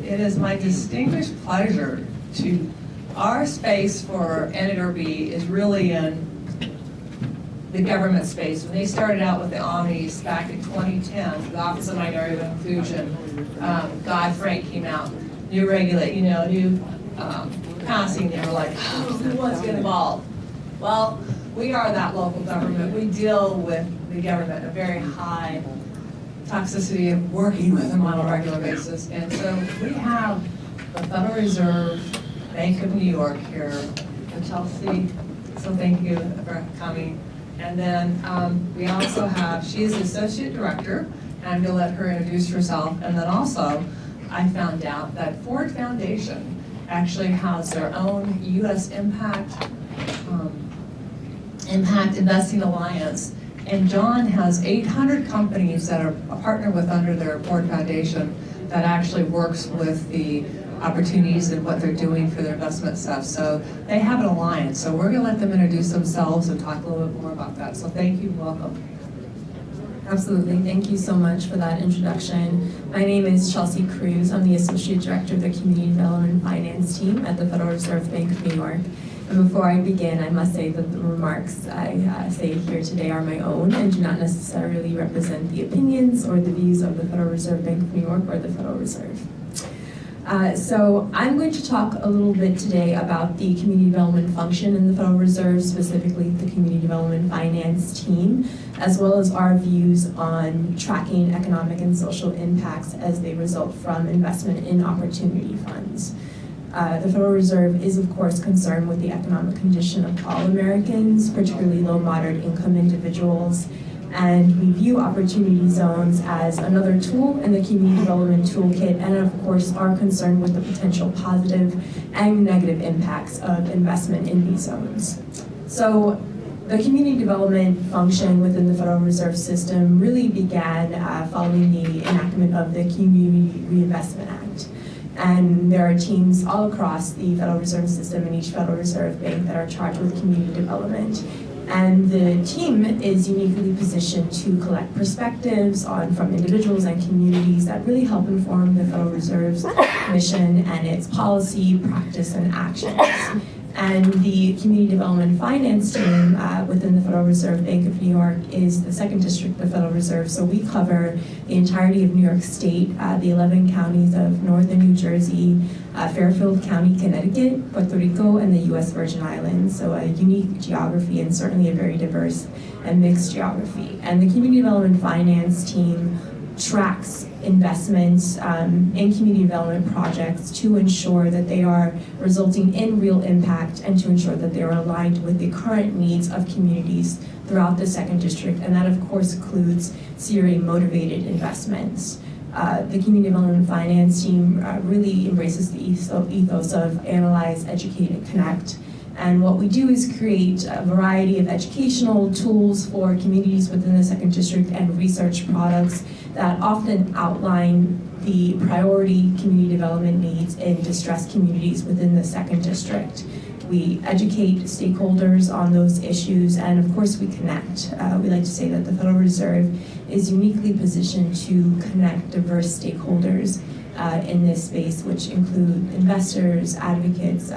It is my distinguished pleasure to, our space for NAWRB is really in the government space. When they started out with the Omnis back in 2010, the Office of Minority Inclusion, Dodd-Frank came out, new passing, they were like, oh, who wants to get involved? Well, we are that local government. We deal with the government at a very high toxicity of working with them on a regular basis. And so we have the Federal Reserve, Bank of New York here, Chelsea, so thank you for coming. And then we also have, she is the Associate Director, and I'm gonna let her introduce herself. And then also, I found out that Ford Foundation actually has their own U.S. Impact Investing Alliance. And John has 800 companies that are partnered with under their Ford Foundation that actually works with the opportunities and what they're doing for their investment stuff. So they have an alliance. So we're gonna let them introduce themselves and talk a little bit more about that. So thank you, welcome. Absolutely, thank you so much for that introduction. My name is Chelsea Cruz. I'm the Associate Director of the Community Development Finance Team at the Federal Reserve Bank of New York. And before I begin, I must say that the remarks I say here today are my own and do not necessarily represent the opinions or the views of the Federal Reserve Bank of New York or the Federal Reserve. So I'm going to talk a little bit today about the community development function in the Federal Reserve, specifically the Community Development Finance Team, as well as our views on tracking economic and social impacts as they result from investment in opportunity funds. The Federal Reserve is, of course, concerned with the economic condition of all Americans, particularly low, moderate income individuals, and we view opportunity zones as another tool in the community development toolkit, and of course are concerned with the potential positive and negative impacts of investment in these zones. So the community development function within the Federal Reserve System really began following the enactment of the Community Reinvestment Act. And there are teams all across the Federal Reserve System and each Federal Reserve Bank that are charged with community development. And the team is uniquely positioned to collect perspectives from individuals and communities that really help inform the Federal Reserve's mission and its policy, practice, and actions. And the Community Development Finance Team within the Federal Reserve Bank of New York is the 2nd District of the Federal Reserve. So we cover the entirety of New York State, the 11 counties of northern New Jersey, Fairfield County, Connecticut, Puerto Rico, and the U.S. Virgin Islands. So a unique geography and certainly a very diverse and mixed geography. And the Community Development Finance Team tracks investments in community development projects to ensure that they are resulting in real impact and to ensure that they are aligned with the current needs of communities throughout the 2nd District, and that of course includes CRA-motivated investments. The Community Development Finance Team really embraces the ethos of analyze, educate, and connect. And what we do is create a variety of educational tools for communities within the 2nd District and research products that often outline the priority community development needs in distressed communities within the 2nd District. We educate stakeholders on those issues, and of course we connect. We like to say that the Federal Reserve is uniquely positioned to connect diverse stakeholders in this space, which include investors, advocates,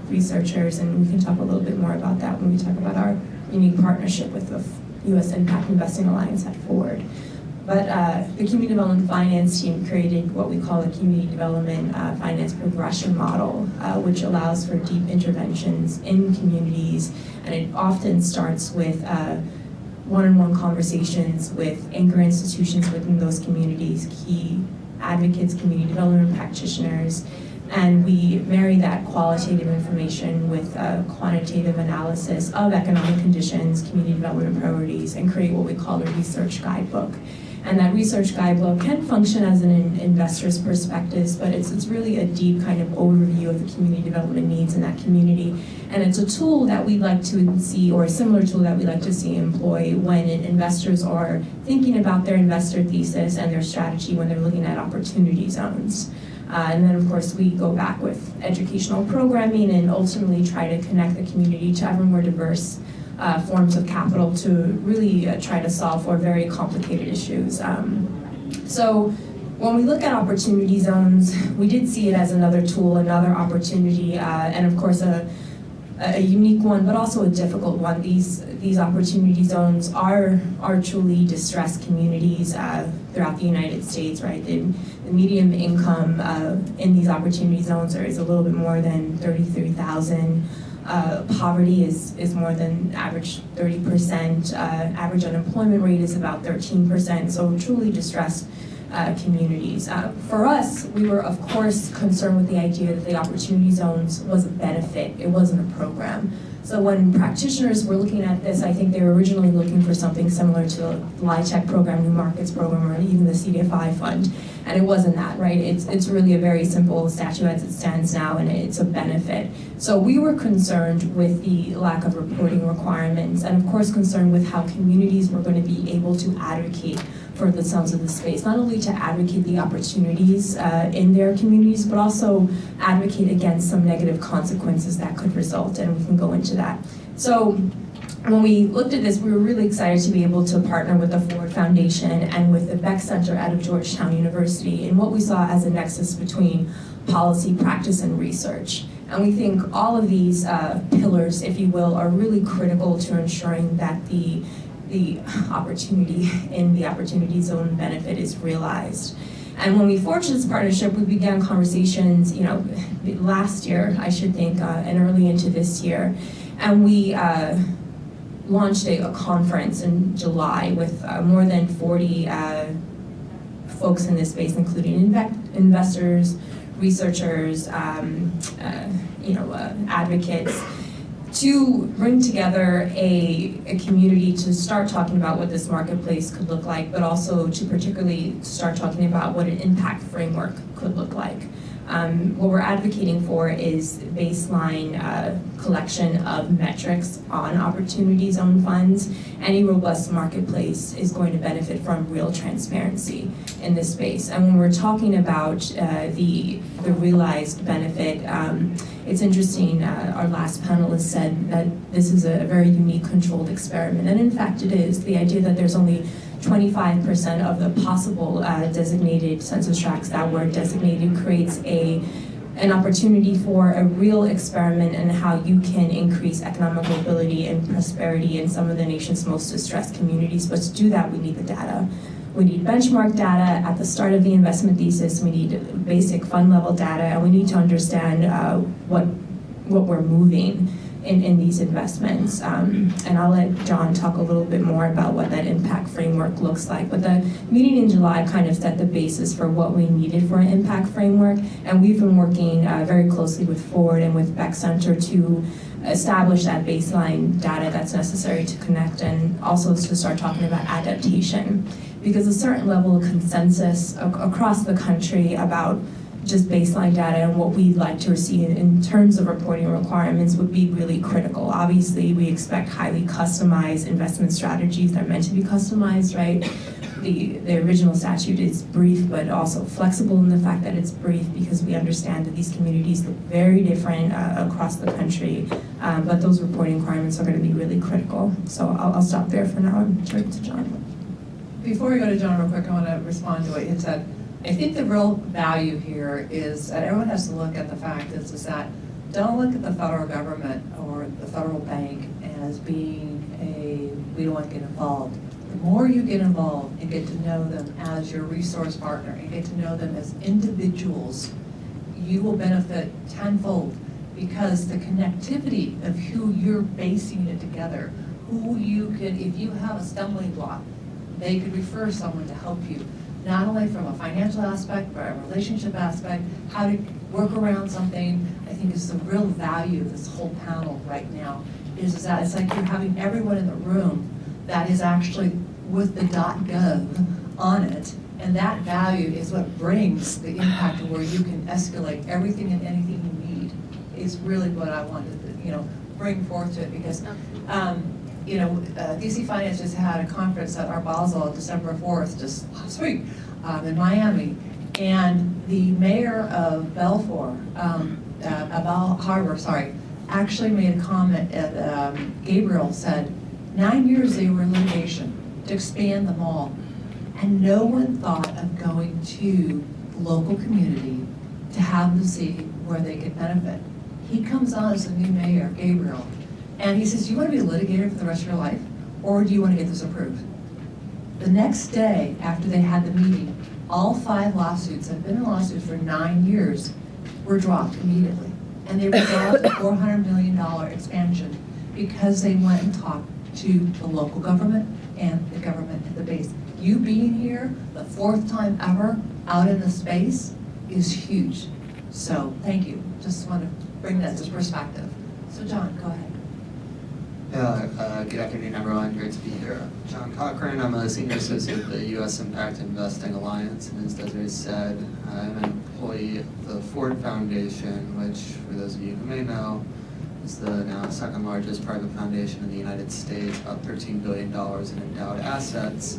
researchers, and we can talk a little bit more about that when we talk about our unique partnership with the U.S. Impact Investing Alliance at Ford. But the Community Development Finance Team created what we call a Community Development Finance Progression Model, which allows for deep interventions in communities, and it often starts with one-on-one conversations with anchor institutions within those communities, key advocates, community development practitioners, and we marry that qualitative information with quantitative analysis of economic conditions, community development priorities, and create what we call a research guidebook. And that research guidebook can function as an investor's perspective, but it's really a deep kind of overview of the community development needs in that community. And it's a tool that we like to see, or a similar tool that we like to see employ when investors are thinking about their investor thesis and their strategy when they're looking at opportunity zones. And then, of course, we go back with educational programming and ultimately try to connect the community to ever more diverse forms of capital to really try to solve for very complicated issues. So when we look at opportunity zones, we did see it as another tool, another opportunity, and of course a unique one, but also a difficult one. These opportunity zones are truly distressed communities throughout the United States, right? The median income in these opportunity zones is a little bit more than $33,000. Poverty is more than average 30%. Average unemployment rate is about 13%. So truly distressed communities. For us, we were of course concerned with the idea that the opportunity zones was a benefit. It wasn't a program. So when practitioners were looking at this, I think they were originally looking for something similar to the LIHTC program, New Markets program, or even the CoDeFi fund. And it wasn't that, right? It's really a very simple statute as it stands now, and it's a benefit. So we were concerned with the lack of reporting requirements, and of course concerned with how communities were going to be able to advocate for themselves in the space, not only to advocate the opportunities in their communities, but also advocate against some negative consequences that could result, and we can go into that. So when we looked at this, we were really excited to be able to partner with the Ford Foundation and with the Beck Center out of Georgetown University in what we saw as a nexus between policy, practice, and research. And we think all of these pillars, if you will, are really critical to ensuring that the opportunity in the opportunity zone benefit is realized. And when we forged this partnership, we began conversations, last year, I should think, and early into this year. And we launched a conference in July with more than 40 folks in this space, including investors, researchers, advocates, to bring together a community to start talking about what this marketplace could look like, but also to particularly start talking about what an impact framework could look like. What we're advocating for is baseline collection of metrics on opportunity zone funds. Any robust marketplace is going to benefit from real transparency in this space. And when we're talking about the realized benefit, it's interesting, our last panelist said that this is a very unique controlled experiment. And in fact it is. The idea that there's only 25% of the possible designated census tracts that were designated creates an opportunity for a real experiment in how you can increase economic mobility and prosperity in some of the nation's most distressed communities. But to do that, we need the data. We need benchmark data at the start of the investment thesis. We need basic fund level data, and we need to understand what we're moving in these investments. And I'll let John talk a little bit more about what that impact framework looks like. But the meeting in July kind of set the basis for what we needed for an impact framework. And we've been working very closely with Ford and with Beck Center to establish that baseline data that's necessary to connect, and also to start talking about adaptation. Because a certain level of consensus across the country about just baseline data and what we'd like to receive in terms of reporting requirements would be really critical. Obviously, we expect highly customized investment strategies that are meant to be customized, right? The original statute is brief, but also flexible in the fact that it's brief, because we understand that these communities look very different across the country, but those reporting requirements are going to be really critical. So I'll stop there for now and turn it to John. Before we go to John real quick, I want to respond to what you said. I think the real value here is that everyone has to look at the fact is that don't look at the federal government or the federal bank as being we don't want to get involved. The more you get involved and get to know them as your resource partner and get to know them as individuals, you will benefit tenfold, because the connectivity of who you're basing it together, who you could, if you have a stumbling block, they could refer someone to help you. Not only from a financial aspect, but a relationship aspect, how to work around something. I think is the real value of this whole panel right now, is that it's like you're having everyone in the room that is actually with the .gov on it, and that value is what brings the impact of where you can escalate everything and anything you need, is really what I wanted to, bring forth to it, because DC Finance just had a conference at our Basel December 4th, just last week, in Miami. And the mayor of Bal Harbor, actually made a comment at, Gabriel said, 9 years they were in litigation to expand the mall. And no one thought of going to the local community to have them see where they could benefit. He comes on as the new mayor, Gabriel, and he says, do you want to be a litigator for the rest of your life, or do you want to get this approved? The next day, after they had the meeting, all 5 lawsuits, have been in lawsuits for 9 years, were dropped immediately. And they resolved a $400 million expansion because they went and talked to the local government and the government at the base. You being here, the 4th time ever out in the space, is huge. So thank you. Just want to bring that to perspective. So John, go ahead. Yeah, good afternoon, everyone. Great to be here. John Cochrane. I'm a senior associate at the U.S. Impact Investing Alliance, and as Desiree said, I'm an employee of the Ford Foundation, which, for those of you who may know, is the now 2nd largest private foundation in the United States, about $13 billion in endowed assets.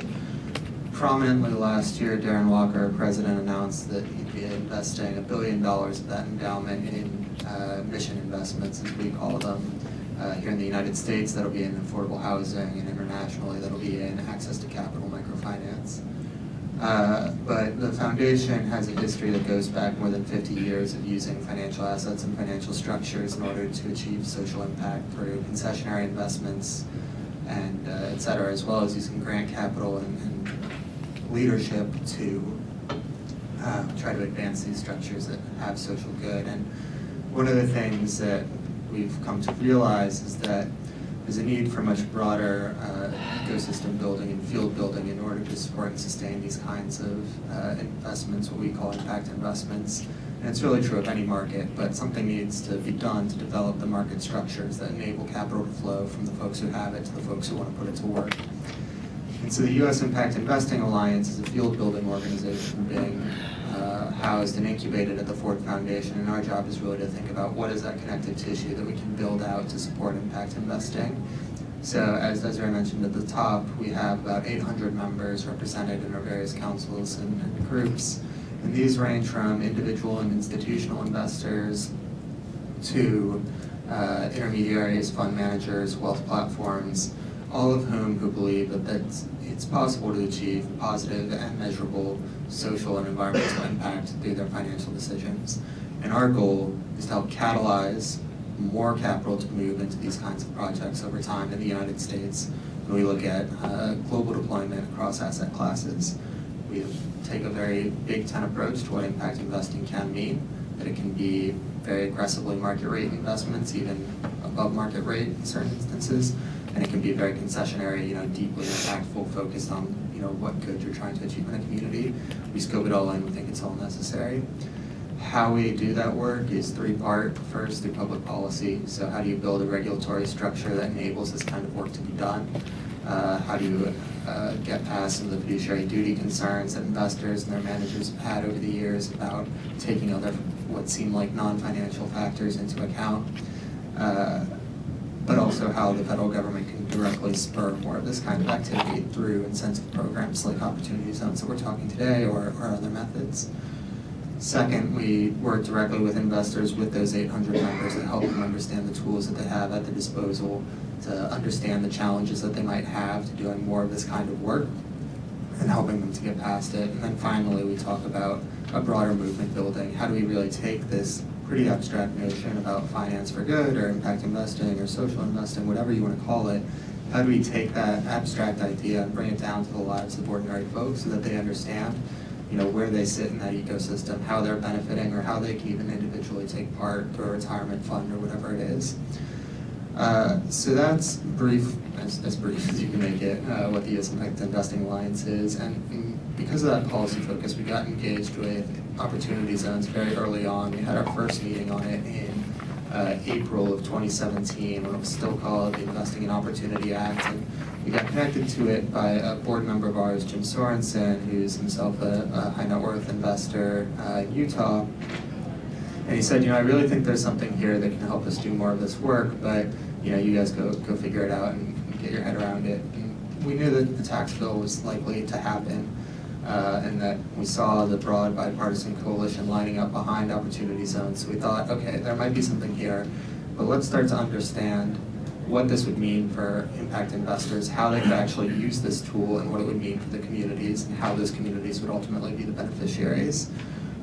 Prominently last year, Darren Walker, president, announced that he'd be investing $1 billion of that endowment in mission investments, as we call them. Here in the United States, that'll be in affordable housing, and internationally, that'll be in access to capital microfinance. But the foundation has a history that goes back more than 50 years of using financial assets and financial structures in order to achieve social impact through concessionary investments and et cetera, as well as using grant capital and leadership to try to advance these structures that have social good. And one of the things that we've come to realize is that there's a need for much broader ecosystem building and field building in order to support and sustain these kinds of investments, what we call impact investments. And it's really true of any market, but something needs to be done to develop the market structures that enable capital to flow from the folks who have it to the folks who want to put it to work. And so the U.S. Impact Investing Alliance is a field building organization being housed and incubated at the Ford Foundation, and our job is really to think about what is that connective tissue that we can build out to support impact investing. So as Desiree mentioned at the top, we have about 800 members represented in our various councils and groups, and these range from individual and institutional investors to intermediaries, fund managers, wealth platforms, all of whom who believe that it's possible to achieve positive and measurable social and environmental impact through their financial decisions. And our goal is to help catalyze more capital to move into these kinds of projects over time in the United States. When we look at global deployment across asset classes, we take a very big tent approach to what impact investing can mean, that it can be very aggressively market rate investments, even above market rate in certain instances, and it can be very concessionary, deeply impactful, focused on, what good you're trying to achieve in a community. We scope it all in, we think it's all necessary. How we do that work is 3-part. First, through public policy. So how do you build a regulatory structure that enables this kind of work to be done? How do you get past some of the fiduciary duty concerns that investors and their managers have had over the years about taking other what seem like non-financial factors into account? But also how the federal government can directly spur more of this kind of activity through incentive programs like opportunity zones that we're talking today, or other methods. Second, we work directly with investors with those 800 members that help them understand the tools that they have at their disposal to understand the challenges that they might have to doing more of this kind of work and helping them to get past it. And then finally, we talk about a broader movement building. How do we really take this pretty abstract notion about finance for good or impact investing or social investing, whatever you want to call it, how do we take that abstract idea and bring it down to the lives of ordinary folks so that they understand, where they sit in that ecosystem, how they're benefiting, or how they can even individually take part through a retirement fund or whatever it is. So that's brief, as brief as you can make it, what the U.S. Impact Investing Alliance is. And because of that policy focus, we got engaged with opportunity zones very early on. We had our first meeting on it in April of 2017, when it was still called the Investing in Opportunity Act. And we got connected to it by a board member of ours, Jim Sorensen, who's himself a high net worth investor in Utah. And he said, I really think there's something here that can help us do more of this work, but you guys go figure it out and get your head around it. And we knew that the tax bill was likely to happen, and that we saw the broad bipartisan coalition lining up behind opportunity zones. So we thought, okay, there might be something here, but let's start to understand what this would mean for impact investors, how they could actually use this tool, and what it would mean for the communities, and how those communities would ultimately be the beneficiaries.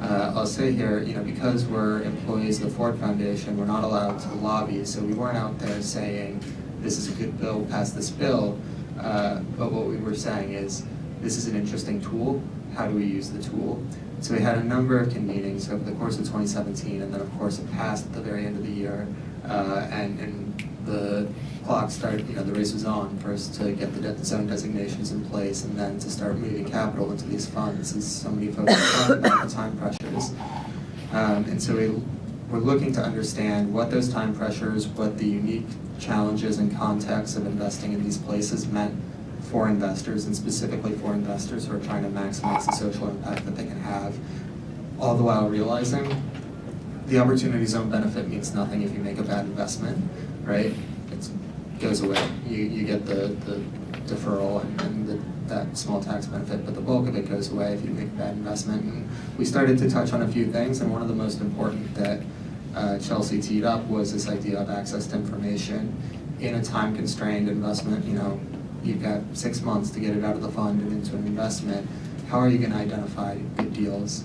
I'll say here, because we're employees of the Ford Foundation, we're not allowed to lobby, so we weren't out there saying, this is a good bill, pass this bill, but what we were saying is, this is an interesting tool, how do we use the tool? So we had a number of convenings over the course of 2017, and then of course it passed at the very end of the year, and the clock started, the race was on, first to get the zone designations in place, and then to start moving capital into these funds, as so many folks are talking about the time pressures. And so we're looking to understand what those time pressures, what the unique challenges and contexts of investing in these places meant for investors, and specifically for investors who are trying to maximize the social impact that they can have, all the while realizing the opportunity zone benefit means nothing if you make a bad investment, right? It goes away. You get the deferral and that small tax benefit, but the bulk of it goes away if you make a bad investment. And we started to touch on a few things, and one of the most important that Chelsea teed up was this idea of access to information in a time-constrained investment. You've got 6 months to get it out of the fund and into an investment. How are you going to identify good deals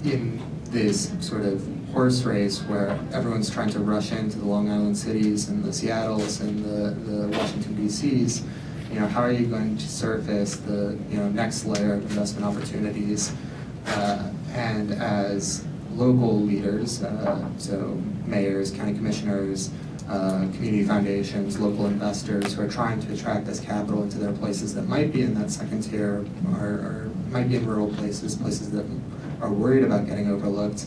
in this sort of horse race where everyone's trying to rush into the Long Island cities and the Seattles and the Washington DCs? How are you going to surface the next layer of investment opportunities? And as local leaders, so mayors, county commissioners, community foundations, local investors who are trying to attract this capital into their places that might be in that second tier or might be in rural places that are worried about getting overlooked.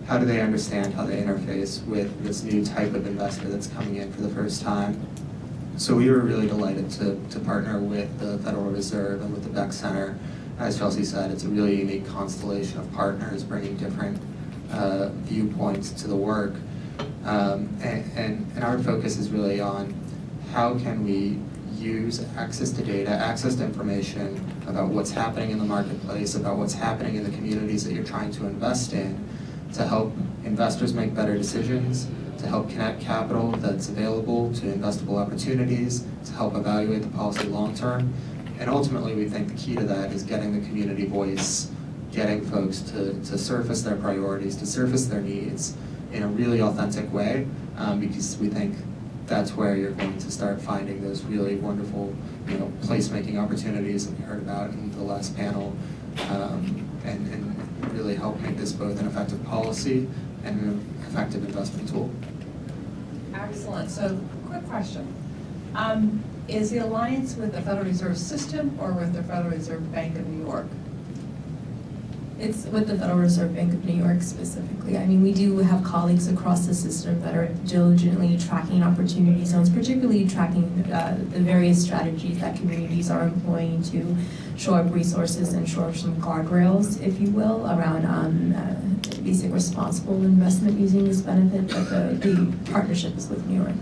How do they understand how they interface with this new type of investor that's coming in for the first time? So we were really delighted to partner with the Federal Reserve and with the Beck Center. As Chelsea said, it's a really unique constellation of partners bringing different viewpoints to the work. And our focus is really on how can we use access to data, access to information about what's happening in the marketplace, about what's happening in the communities that you're trying to invest in, to help investors make better decisions, to help connect capital that's available to investable opportunities, to help evaluate the policy long-term. And ultimately, we think the key to that is getting the community voice, getting folks to surface their priorities, to surface their needs in a really authentic way, because we think that's where you're going to start finding those really wonderful, placemaking opportunities that we heard about in the last panel, and really help make this both an effective policy and an effective investment tool. Excellent. So, quick question. Is the alliance with the Federal Reserve System or with the Federal Reserve Bank of New York? It's with the Federal Reserve Bank of New York specifically. I mean, we do have colleagues across the system that are diligently tracking opportunity zones, particularly tracking the various strategies that communities are employing to shore up resources and shore up some guardrails, if you will, around basic responsible investment using this benefit, but the partnership is with New York.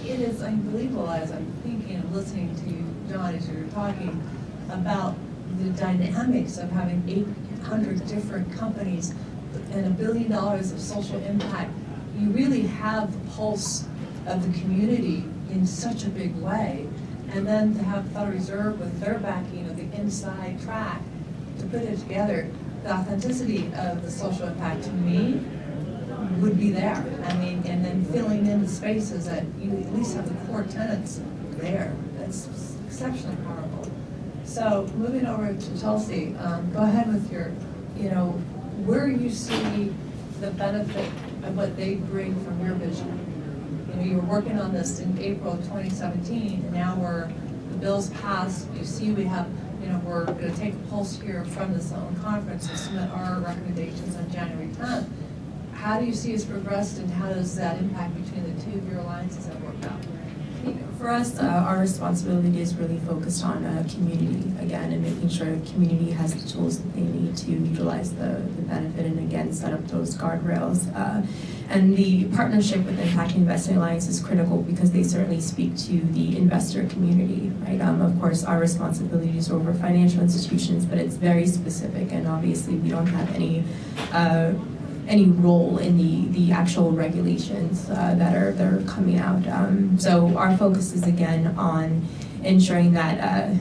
It is unbelievable as I'm thinking and listening to you, John, as you're talking about the dynamics of having 800 different companies and $1 billion of social impact. You really have the pulse of the community in such a big way. And then to have the Federal Reserve with their backing of the inside track to put it together, the authenticity of the social impact to me would be there. I mean, and then filling in the spaces that you at least have the core tenants there. That's exceptionally powerful. So moving over to Chelsea, go ahead with your, where you see the benefit of what they bring from your vision. You were working on this in April of 2017, and now the bill's passed. You see we have, we're going to take a pulse here from the zone conference and submit our recommendations on January 10th. How do you see us progressed, and how does that impact between the two of your alliances that worked out? For us, our responsibility is really focused on community, again, and making sure the community has the tools that they need to utilize the benefit and, again, set up those guardrails. And the partnership with Impact Investing Alliance is critical because they certainly speak to the investor community, right? Of course, our responsibilities are over financial institutions, but it's very specific, and obviously we don't have any any role in the actual regulations that are coming out. So our focus is again on ensuring that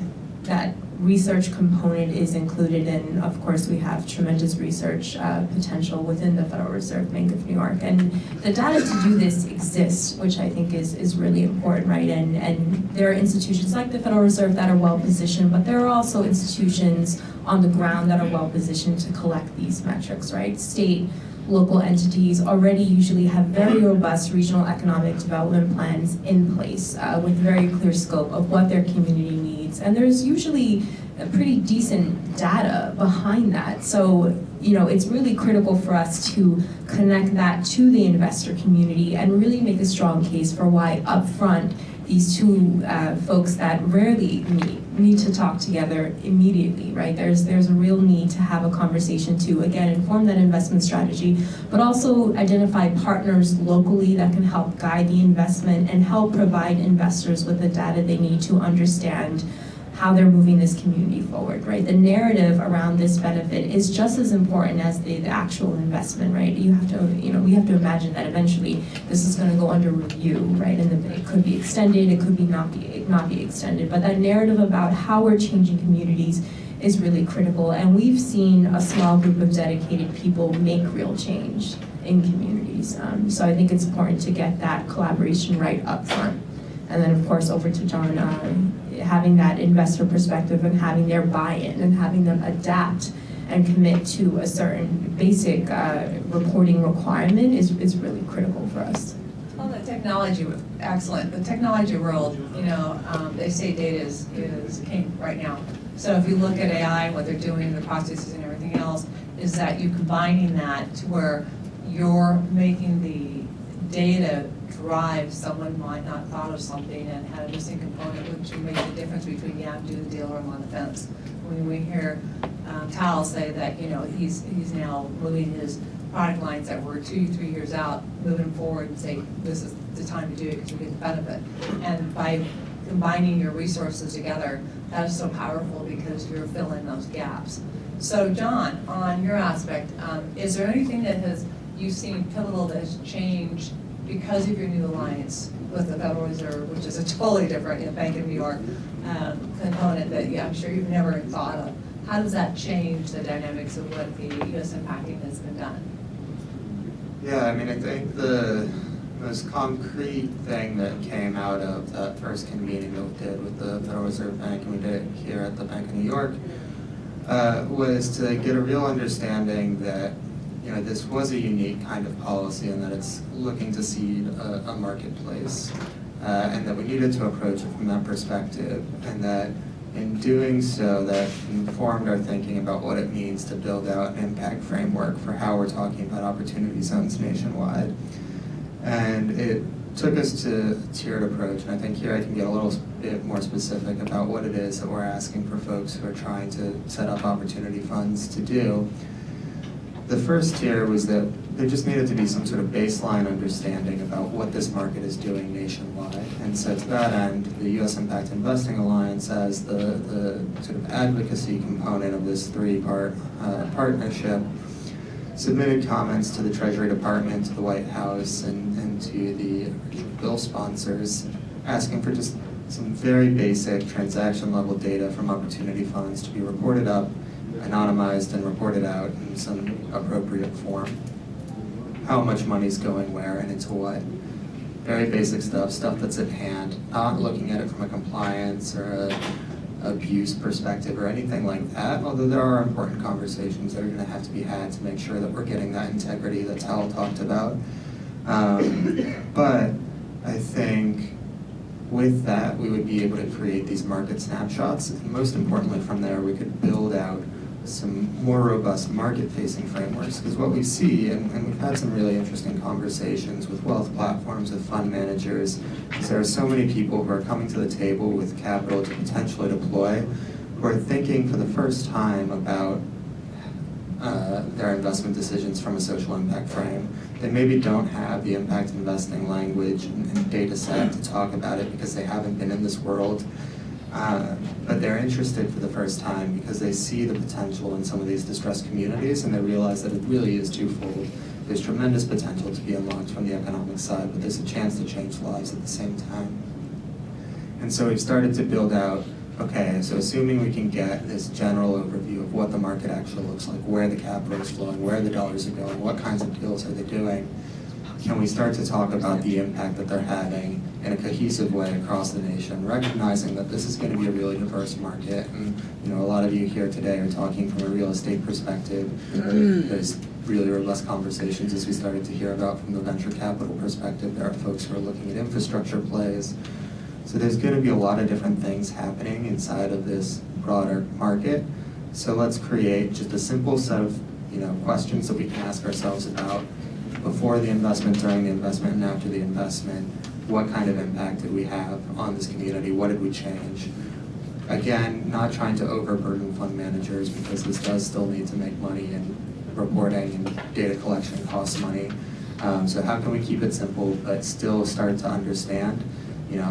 that research component is included, and of course we have tremendous research potential within the Federal Reserve Bank of New York, and the data to do this exists, which I think is really important, right? And there are institutions like the Federal Reserve that are well positioned, but there are also institutions on the ground that are well positioned to collect these metrics, right? State, local entities already usually have very robust regional economic development plans in place with very clear scope of what their community needs. And there's usually a pretty decent data behind that. So, it's really critical for us to connect that to the investor community and really make a strong case for why upfront these two folks that rarely need to talk together immediately, right? There's a real need to have a conversation to, again, inform that investment strategy, but also identify partners locally that can help guide the investment and help provide investors with the data they need to understand how they're moving this community forward, right? The narrative around this benefit is just as important as the actual investment, right? You have to, we have to imagine that eventually this is going to go under review, right? And it could be extended, it could be not be extended, but that narrative about how we're changing communities is really critical. And we've seen a small group of dedicated people make real change in communities. So I think it's important to get that collaboration right up front. And then, of course, over to John, having that investor perspective and having their buy-in and having them adapt and commit to a certain basic reporting requirement is really critical for us. Well, the technology, excellent. The technology world, they say data is king right now. So if you look at AI, what they're doing, the processes and everything else, is that you're combining that to where you're making the data drive someone might not thought of something and had a missing component, which would make the difference between do the deal or I'm on the fence. When we hear Tal say that he's now moving his product lines that were 2-3 years out, moving forward and say this is the time to do it because you get the benefit. And by combining your resources together, that is so powerful because you're filling those gaps. So John, on your aspect, is there anything that you've seen pivotal that has changed because of your new alliance with the Federal Reserve, which is a totally different Bank of New York component that I'm sure you've never thought of? How does that change the dynamics of what the U.S. impacting has been done? Yeah, I think the most concrete thing that came out of that first convening that we did with the Federal Reserve Bank, and we did it here at the Bank of New York, was to get a real understanding that this was a unique kind of policy and that it's looking to seed a marketplace, and that we needed to approach it from that perspective, and that in doing so, that informed our thinking about what it means to build out an impact framework for how we're talking about opportunity zones nationwide. And it took us to a tiered approach, and I think here I can get a little bit more specific about what it is that we're asking for folks who are trying to set up opportunity funds to do. The first tier was that there just needed to be some sort of baseline understanding about what this market is doing nationwide. And so to that end, the U.S. Impact Investing Alliance, as the sort of advocacy component of this three-part partnership, submitted comments to the Treasury Department, to the White House, and to the bill sponsors, asking for just some very basic transaction-level data from opportunity funds to be reported up, anonymized, and reported out in some appropriate form. How much money's going where and into what. Very basic stuff that's at hand, not looking at it from a compliance or a abuse perspective or anything like that, although there are important conversations that are going to have to be had to make sure that we're getting that integrity that Tal talked about. But I think with that, we would be able to create these market snapshots. And most importantly, from there, we could build out some more robust market-facing frameworks, because what we see, and we've had some really interesting conversations with wealth platforms, with fund managers, is there are so many people who are coming to the table with capital to potentially deploy, who are thinking for the first time about their investment decisions from a social impact frame. They maybe don't have the impact investing language and data set to talk about it because they haven't been in this world. But they're interested for the first time because they see the potential in some of these distressed communities, and they realize that it really is twofold. there's tremendous potential to be unlocked from the economic side, but there's a chance to change lives at the same time. And so we've started to build out, okay, so assuming we can get this general overview of what the market actually looks like, where the capital is flowing, where the dollars are going, what kinds of deals are they doing, can we start to talk about the impact that they're having in a cohesive way across the nation, recognizing that this is going to be a really diverse market, and a lot of you here today are talking from a real estate perspective. There's really robust conversations, as we started to hear about, from the venture capital perspective. There are folks who are looking at infrastructure plays. So there's going to be a lot of different things happening inside of this broader market. So let's create just a simple set of questions that we can ask ourselves about before the investment, during the investment, and after the investment. What kind of impact did we have on this community? What did we change? Again, not trying to overburden fund managers, because this does still need to make money, and reporting and data collection costs money. So how can we keep it simple but still start to understand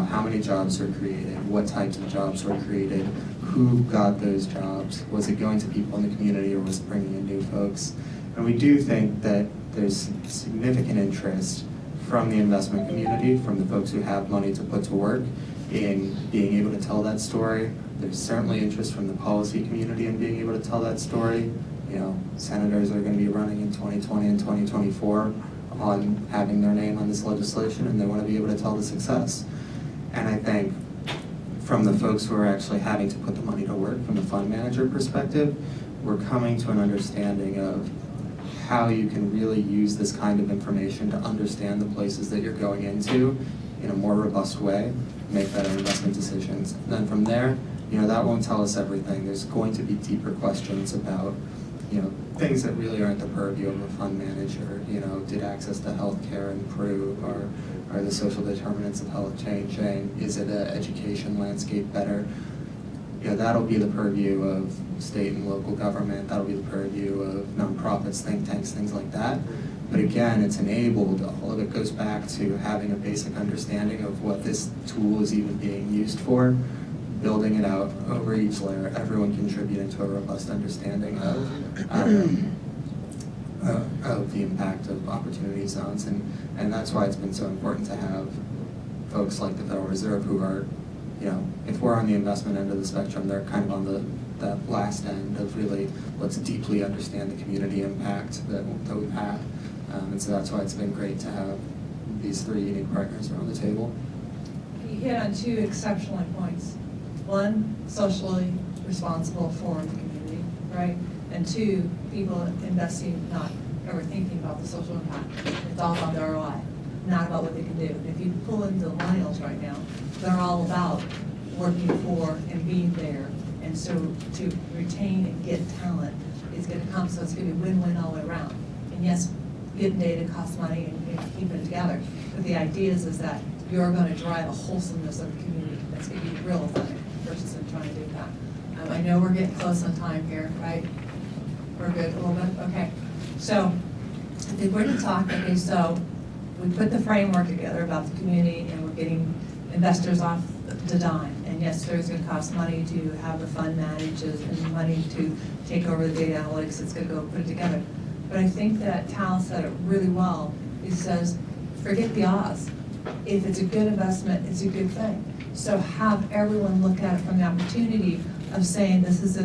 how many jobs were created, what types of jobs were created, who got those jobs, was it going to people in the community, or was it bringing in new folks? And we do think that there's significant interest from the investment community, from the folks who have money to put to work, in being able to tell that story. There's certainly interest from the policy community in being able to tell that story. Senators are going to be running in 2020 and 2024 on having their name on this legislation, and they want to be able to tell the success. And I think from the folks who are actually having to put the money to work, from the fund manager perspective, we're coming to an understanding of how you can really use this kind of information to understand the places that you're going into in a more robust way, make better investment decisions. And then from there, that won't tell us everything. There's going to be deeper questions about things that really aren't the purview of a fund manager. Did access to healthcare improve, or are the social determinants of health changing? Is it an education landscape better? That'll be the purview of state and local government. That'll be the purview of nonprofits, think tanks, things like that. But again, it's enabled, all of it goes back to having a basic understanding of what this tool is even being used for, building it out over each layer, everyone contributing to a robust understanding of the impact of opportunity zones. And that's why it's been so important to have folks like the Federal Reserve, who are, if we're on the investment end of the spectrum, they're kind of on that last end of really, let's deeply understand the community impact that we've had. And so that's why it's been great to have these three unique partners around the table. You hit on two exceptional points. One, socially responsible for the community, right? And two, people investing, not ever thinking about the social impact. It's all about the ROI, not about what they can do. And if you pull into the millennials right now, they're all about working for and being there. And so to retain and get talent is going to come, so it's going to be win-win all the way around. And yes, getting data costs money and keeping it together. But the idea is that you're going to drive a wholesomeness of the community that's going to be real authentic versus in trying to do that. I know we're getting close on time here, right? We're good a little bit? Okay. So I think we're going to talk, okay, so we put the framework together about the community, and we're getting investors off the dime. And yes, there's going to cost money to have the fund manages and money to take over the data analytics. It's going to go put it together. But I think that Tal said it really well. He says, forget the odds. If it's a good investment, it's a good thing. So have everyone look at it from the opportunity of saying this is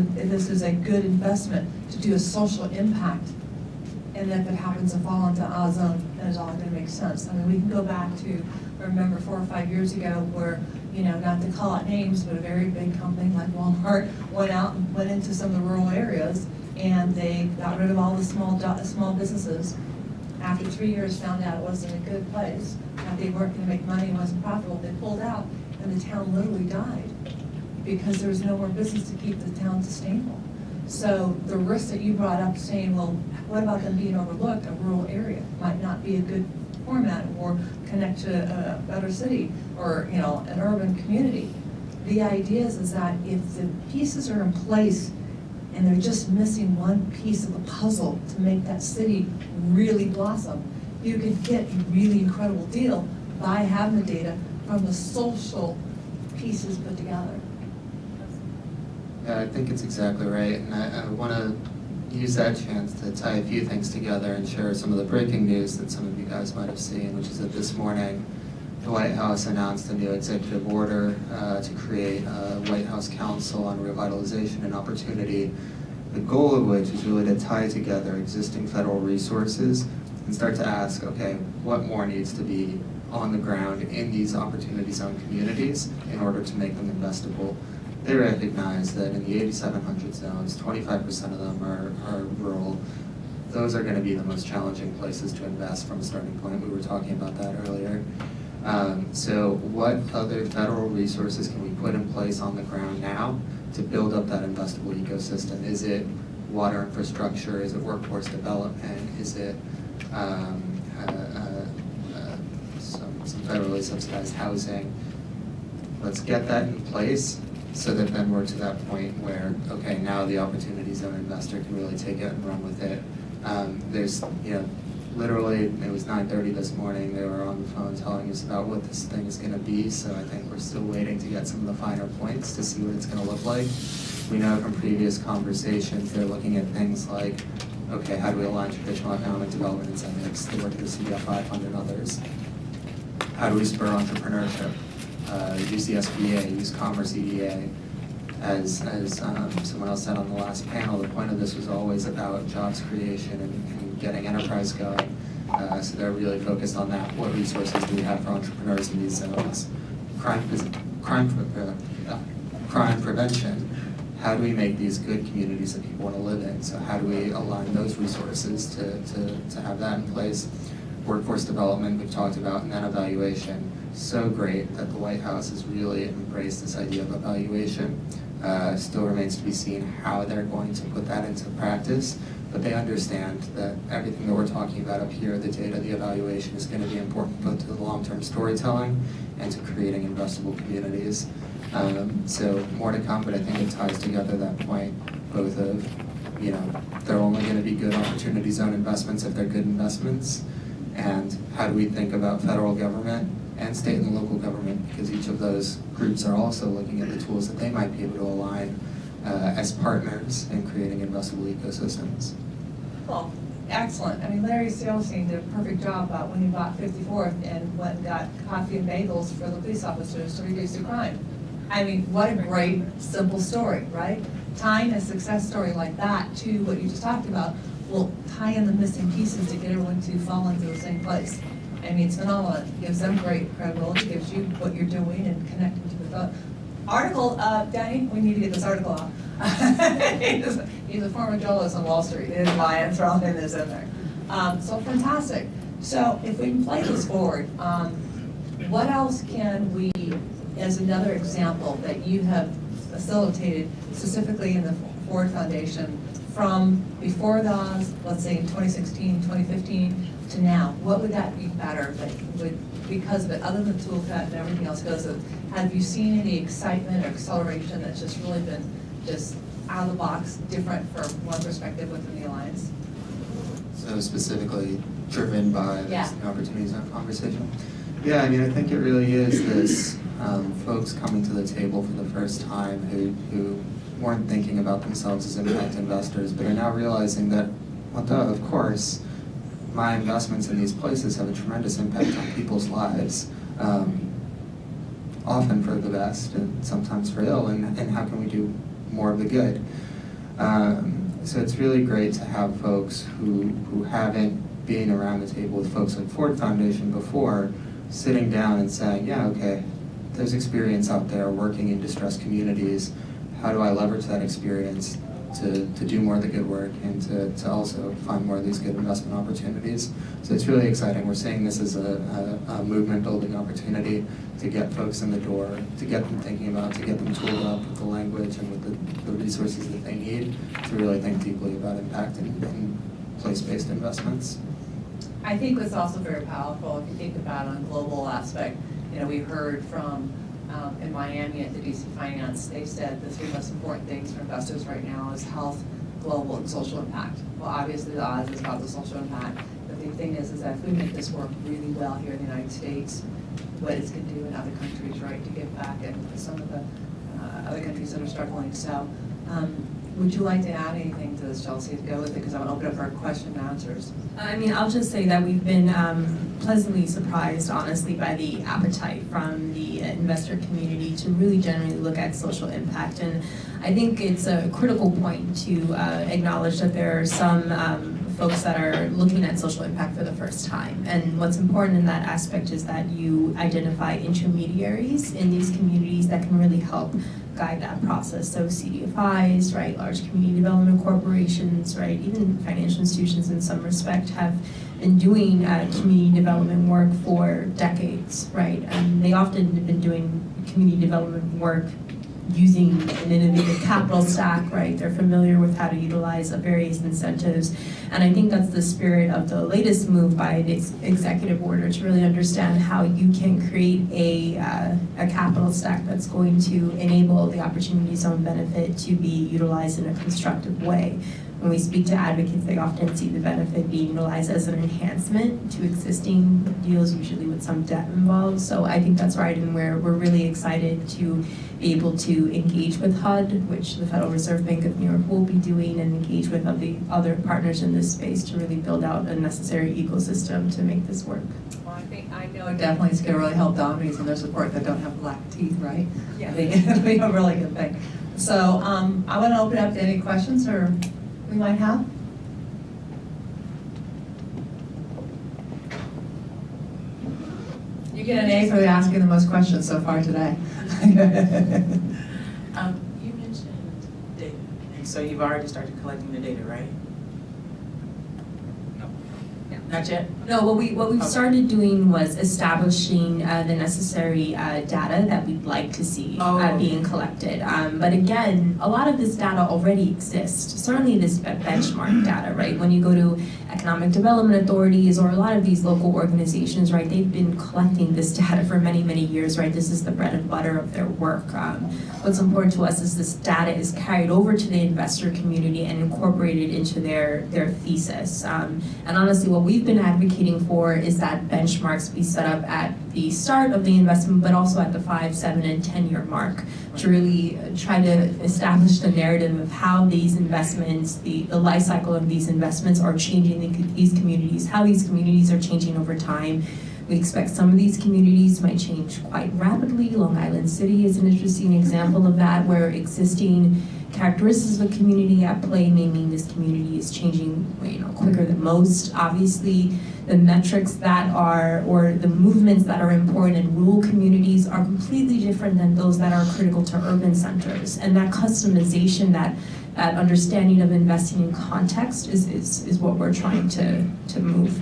a good investment to do a social impact. And if it happens to fall into our zone, then it's all going to make sense. I mean, we can go back to, I remember 4 or 5 years ago where, not to call out names, but a very big company like Walmart went into some of the rural areas, and they got rid of all the small businesses. After 3 years, found out it wasn't a good place. They weren't going to make money, it wasn't profitable. They pulled out, and the town literally died because there was no more business to keep the town sustainable. So the risk that you brought up, saying, well, what about them being overlooked? A rural area might not be a good format, or connect to a better city, or an urban community. The idea is that if the pieces are in place and they're just missing one piece of the puzzle to make that city really blossom, you could get a really incredible deal by having the data from the social pieces put together. Yeah, I think it's exactly right, and I want to use that chance to tie a few things together and share some of the breaking news that some of you guys might have seen, which is that this morning the White House announced a new executive order to create a White House Council on Revitalization and Opportunity, the goal of which is really to tie together existing federal resources and start to ask, okay, what more needs to be on the ground in these opportunity zone communities in order to make them investable. They recognize that in the 8,700 zones, 25% of them are rural. Those are going to be the most challenging places to invest from a starting point. We were talking about that earlier. So what other federal resources can we put in place on the ground now to build up that investable ecosystem? Is it water infrastructure? Is it workforce development? Is it some federally subsidized housing? Let's get that in place so that then we're to that point where, okay, now the opportunity zone investor can really take it and run with it. There's, literally, it was 9:30 this morning, they were on the phone telling us about what this thing is going to be, so I think we're still waiting to get some of the finer points to see what it's going to look like. We know from previous conversations, they're looking at things like, okay, how do we align traditional economic development incentives, the work of the CDFI fund and others? How do we spur entrepreneurship? Use the SBA, use Commerce EDA. As someone else said on the last panel, the point of this was always about jobs creation and getting enterprise going. So they're really focused on that. What resources do we have for entrepreneurs in these zones? Crime prevention. How do we make these good communities that people want to live in? So how do we align those resources to have that in place? Workforce development we've talked about, and then evaluation. So great that the White House has really embraced this idea of evaluation. Still remains to be seen how they're going to put that into practice, but they understand that everything that we're talking about up here, the data, the evaluation, is going to be important both to the long-term storytelling and to creating investable communities. So more to come, but I think it ties together that point, both of, they're only going to be good opportunity zone investments if they're good investments, and how do we think about federal government and state and local government, because each of those groups are also looking at the tools that they might be able to align as partners in creating investable ecosystems. Well, excellent. I mean, Larry Steelstein did a perfect job when he bought 54th and went and got coffee and bagels for the police officers to reduce the crime. I mean, what a great, simple story, right? Tying a success story like that to what you just talked about will tie in the missing pieces to get everyone to fall into the same place. I mean, it's phenomenal. It gives them great credibility, gives you what you're doing and connecting to the article. Danny, we need to get this article out. He's a former journalist on Wall Street. His lion thrown in this in there. So fantastic. So if we can play this forward, what else can we, as another example that you have facilitated specifically in the Ford Foundation from before those, let's say in 2016, 2015, to now, what would that be better that would, because of it, other than toolkit and everything else goes with, have you seen any excitement or acceleration that's just really been just out of the box, different from one perspective within the Alliance? So specifically driven by this opportunity zone conversation? Yeah, I mean, I think it really is this folks coming to the table for the first time who weren't thinking about themselves as impact investors, but are now realizing that, well, duh, of course, my investments in these places have a tremendous impact on people's lives, often for the best and sometimes for ill, and how can we do more of the good? So it's really great to have folks who haven't been around the table with folks like Ford Foundation before, sitting down and saying, yeah, okay, there's experience out there working in distressed communities. How do I leverage that experience to do more of the good work and to also find more of these good investment opportunities? So it's really exciting. We're seeing this as a movement building opportunity to get folks in the door, to get them thinking about, to get them tooled up with the language and with the resources that they need to really think deeply about impact and place-based investments. I think what's also very powerful, if you think about it on a global aspect, we heard from in Miami at the DC Finance, they said the three most important things for investors right now is health, global, and social impact. Well, obviously the odds is about the social impact. The big thing is that if we make this work really well here in the United States, what it's going to do in other countries, right, to give back and some of the other countries that are struggling. So would you like to add anything to this, Chelsea, to go with it, because I'm open up for question and answers. I mean, I'll just say that we've been pleasantly surprised, honestly, by the appetite from the investor community to really generally look at social impact. And I think it's a critical point to acknowledge that there are some folks that are looking at social impact for the first time. And what's important in that aspect is that you identify intermediaries in these communities that can really help guide that process. So CDFIs, right, large community development corporations, right, even financial institutions in some respect have been doing community development work for decades, right? And they often have been doing community development work using an innovative capital stack, right? They're familiar with how to utilize various incentives. And I think that's the spirit of the latest move by the executive order, to really understand how you can create a capital stack that's going to enable the opportunity zone benefit to be utilized in a constructive way. When we speak to advocates, they often see the benefit being utilized as an enhancement to existing deals, usually with some debt involved. So I think that's right, and we're really excited to be able to engage with HUD, which the Federal Reserve Bank of New York will be doing, and engage with the other partners in this space to really build out a necessary ecosystem to make this work. Well, I know it definitely is going to really help dominies and their support that don't have black teeth, right? Yeah. It'll be a really good thing. So I want to open up to any questions or we might have. You get an A for asking the most questions so far today. You mentioned data, and so you've already started collecting the data, right? No. Not yet? No, what we've started doing was establishing the necessary data that we'd like to see being collected. But again, a lot of this data already exists. Certainly this benchmark data, right? When you go to economic development authorities or a lot of these local organizations, right, they've been collecting this data for many, many years, right? This is the bread and butter of their work. What's important to us is this data is carried over to the investor community and incorporated into their thesis. And honestly, what we've been advocating for is that benchmarks be set up at the start of the investment, but also at the 5, 7, and 10-year mark to really try to establish the narrative of how these investments, the life cycle of these investments are changing these communities, how these communities are changing over time. We expect some of these communities might change quite rapidly. Long Island City is an interesting example of that, where existing characteristics of a community at play may mean this community is changing, quicker than most. Obviously, the metrics that are, or the movements that are important in rural communities are completely different than those that are critical to urban centers. And that customization, that understanding of investing in context is what we're trying to move.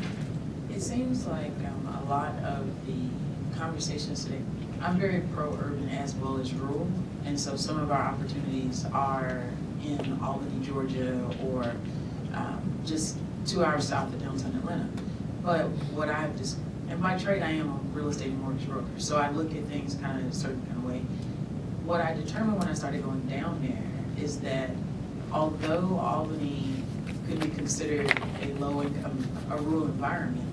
It seems like a lot of the conversations today, I'm very pro-urban as well as rural, and so some of our opportunities are in Albany, Georgia, or just 2 hours south of downtown Atlanta. But what I've just, and by trade I am a real estate and mortgage broker, so I look at things kind of a certain kind of way. What I determined when I started going down there is that although Albany could be considered a low income, a rural environment,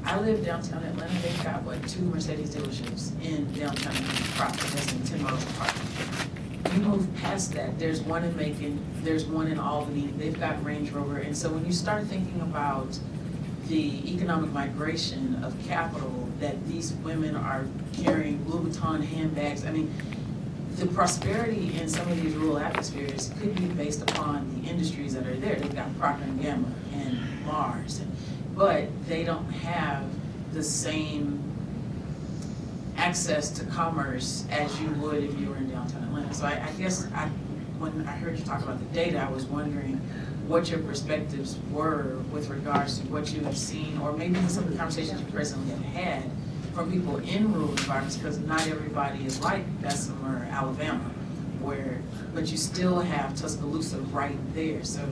I live downtown Atlanta. They've got, 2 Mercedes dealerships in downtown proper, less than 10 miles apart. You move past that, there's one in Macon, there's one in Albany, they've got Range Rover. And so when you start thinking about the economic migration of capital, that these women are carrying Louis Vuitton handbags, I mean, the prosperity in some of these rural atmospheres could be based upon the industries that are there. They've got Procter & Gamble and Mars, but they don't have the same access to commerce as you would if you were in downtown Atlanta. So I guess when I heard you talk about the data, I was wondering what your perspectives were with regards to what you have seen, or maybe some of the conversations you presently have had from people in rural environments, because not everybody is like Bessemer, Alabama, but you still have Tuscaloosa right there. So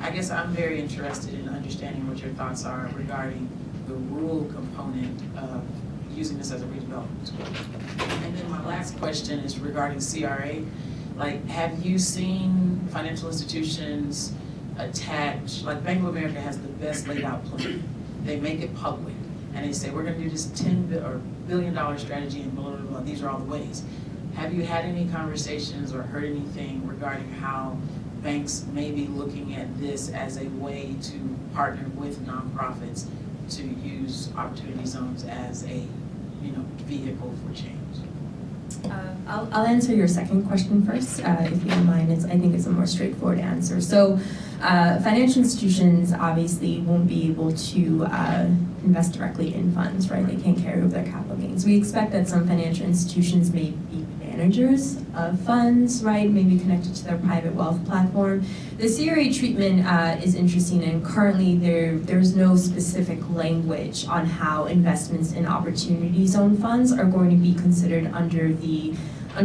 I guess I'm very interested in understanding what your thoughts are regarding the rural component of using this as a redevelopment tool. And then my last question is regarding CRA. Like, have you seen financial institutions attach, like Bank of America has the best laid out plan. They make it public, and they say, we're gonna do this $10 billion strategy and blah, blah, blah, these are all the ways. Have you had any conversations or heard anything regarding how banks may be looking at this as a way to partner with nonprofits to use opportunity zones as a, vehicle for change. I'll answer your second question first, if you don't mind. I think it's a more straightforward answer. So, financial institutions obviously won't be able to invest directly in funds, right? They can't carry over their capital gains. We expect that some financial institutions may be managers of funds, right? Maybe connected to their private wealth platform. The CRA treatment is interesting, and currently there's no specific language on how investments in opportunity zone funds are going to be considered under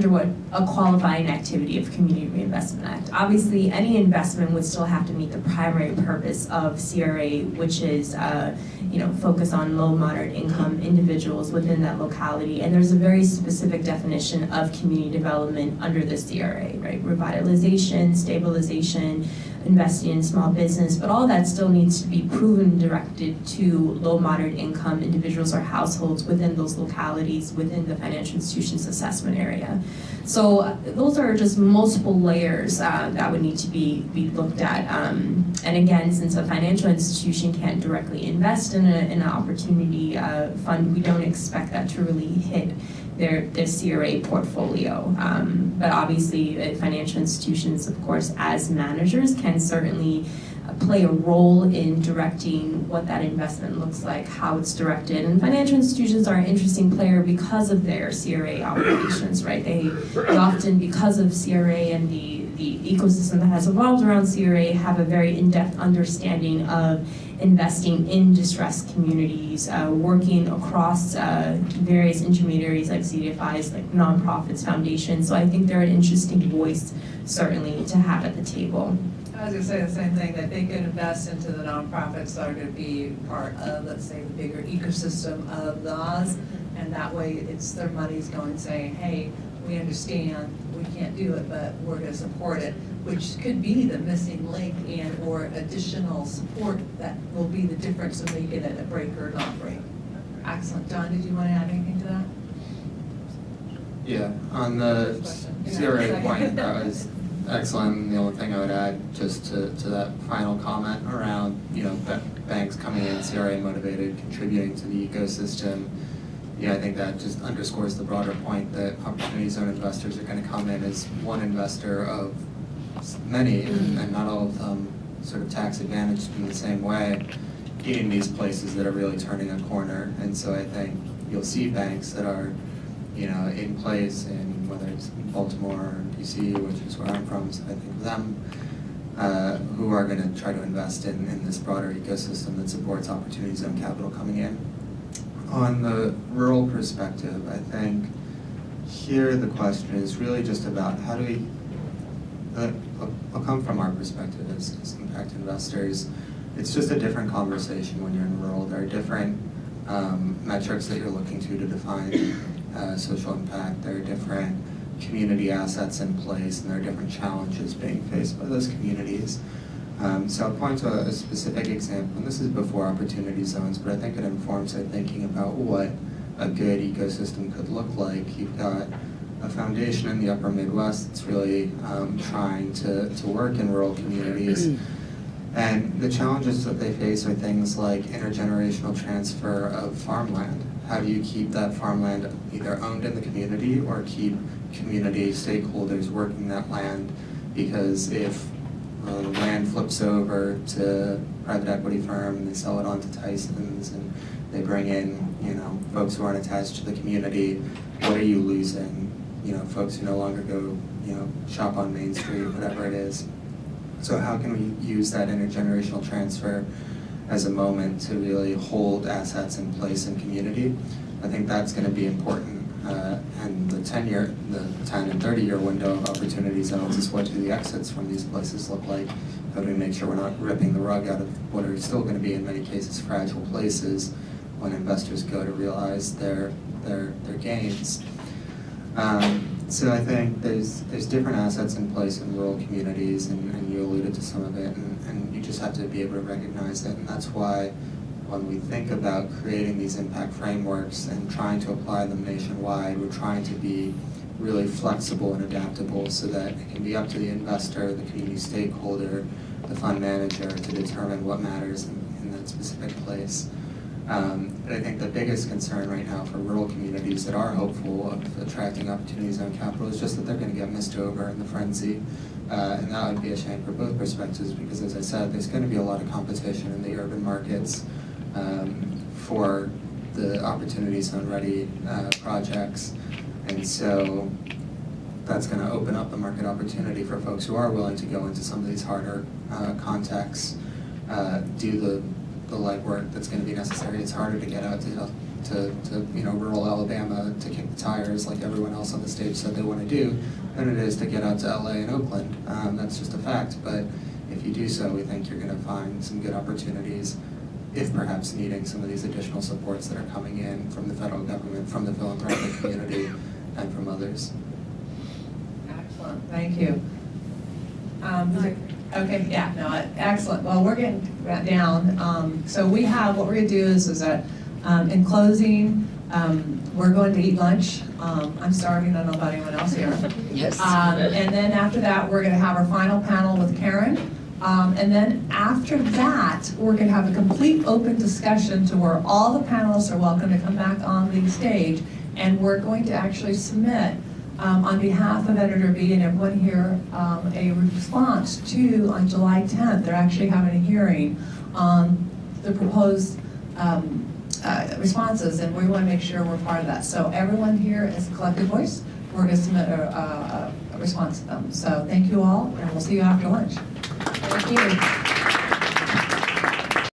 what a qualifying activity of Community Reinvestment Act. Obviously, any investment would still have to meet the primary purpose of CRA, which is focus on low, moderate income individuals within that locality. And there's a very specific definition of community development under the CRA, right? Revitalization, stabilization, investing in small business, but all that still needs to be proven directed to low, moderate income individuals or households within those localities within the financial institution's assessment area. So those are just multiple layers that would need to be looked at. And again, since a financial institution can't directly invest in an opportunity fund, we don't expect that to really hit their CRA portfolio. But obviously, financial institutions, of course, as managers, can certainly play a role in directing what that investment looks like, how it's directed. And financial institutions are an interesting player because of their CRA operations, right? They often, because of CRA and the ecosystem that has evolved around CRA, have a very in-depth understanding of investing in distressed communities, working across various intermediaries like CoDeFis, like nonprofits, foundations. So I think they're an interesting voice, certainly, to have at the table. I was going to say the same thing, that they can invest into the nonprofits that are going to be part of, let's say, the bigger ecosystem of the Oz, and that way it's their money's going saying, hey, we understand we can't do it, but we're going to support it, which could be the missing link and or additional support that will be the difference of making it a break or not break. Excellent. John, did you want to add anything to that? Yeah, on the CRA point, that was excellent. The only thing I would add just to that final comment around, banks coming in CRA motivated, contributing to the ecosystem. I think that just underscores the broader point that opportunity zone investors are going to come in as one investor of many, and not all of them sort of tax advantaged in the same way in these places that are really turning a corner. And so I think you'll see banks that are, in place in whether it's Baltimore or DC, which is where I'm from, so I think of them, who are going to try to invest in this broader ecosystem that supports opportunity zone capital coming in. On the rural perspective, I think here the question is really just about how do we, I'll come from our perspective as impact investors. It's just a different conversation when you're in rural. There are different metrics that you're looking to define social impact. There are different community assets in place, and there are different challenges being faced by those communities. So I'll point to a specific example, and this is before opportunity zones, but I think it informs our thinking about what a good ecosystem could look like. You've got a foundation in the upper Midwest that's really trying to work in rural communities. And the challenges that they face are things like intergenerational transfer of farmland. How do you keep that farmland either owned in the community or keep community stakeholders working that land? Because if the land flips over to a private equity firm and they sell it on to Tyson's and they bring in, folks who aren't attached to the community, what are you losing? Folks who no longer go, shop on Main Street, whatever it is. So how can we use that intergenerational transfer as a moment to really hold assets in place in community? I think that's going to be important. And the 10 and 30-year window of opportunity zones is what do the exits from these places look like? How do we make sure we're not ripping the rug out of what are still going to be, in many cases, fragile places when investors go to realize their gains? So I think there's different assets in place in rural communities, and you alluded to some of it, and you just have to be able to recognize it. And that's why when we think about creating these impact frameworks and trying to apply them nationwide, we're trying to be really flexible and adaptable so that it can be up to the investor, the community stakeholder, the fund manager to determine what matters in that specific place. But I think the biggest concern right now for rural communities that are hopeful of attracting opportunities on capital is just that they're going to get missed over in the frenzy. And that would be a shame for both perspectives because, as I said, there's going to be a lot of competition in the urban markets for the opportunities on ready projects. And so that's going to open up the market opportunity for folks who are willing to go into some of these harder contexts, do the legwork that's going to be necessary. It's harder to get out to rural Alabama to kick the tires like everyone else on the stage said they want to do than it is to get out to LA and Oakland. That's just a fact, but if you do so, we think you're going to find some good opportunities if perhaps needing some of these additional supports that are coming in from the federal government, from the philanthropic community, and from others. Excellent, thank you. Okay, yeah, no, excellent. Well, we're getting down. So we have, what we're going to do is that in closing, we're going to eat lunch. I'm starving, I don't know about anyone else here. Yes. And then after that, we're going to have our final panel with Karen. And then after that, we're going to have a complete open discussion to where all the panelists are welcome to come back on the stage. And we're going to actually submit, on behalf of Editor B and everyone here, a response to, on July 10th, they're actually having a hearing on the proposed responses, and we want to make sure we're part of that. So everyone here is a collective voice. We're going to submit a response to them. So thank you all, and we'll see you after lunch. Thank you.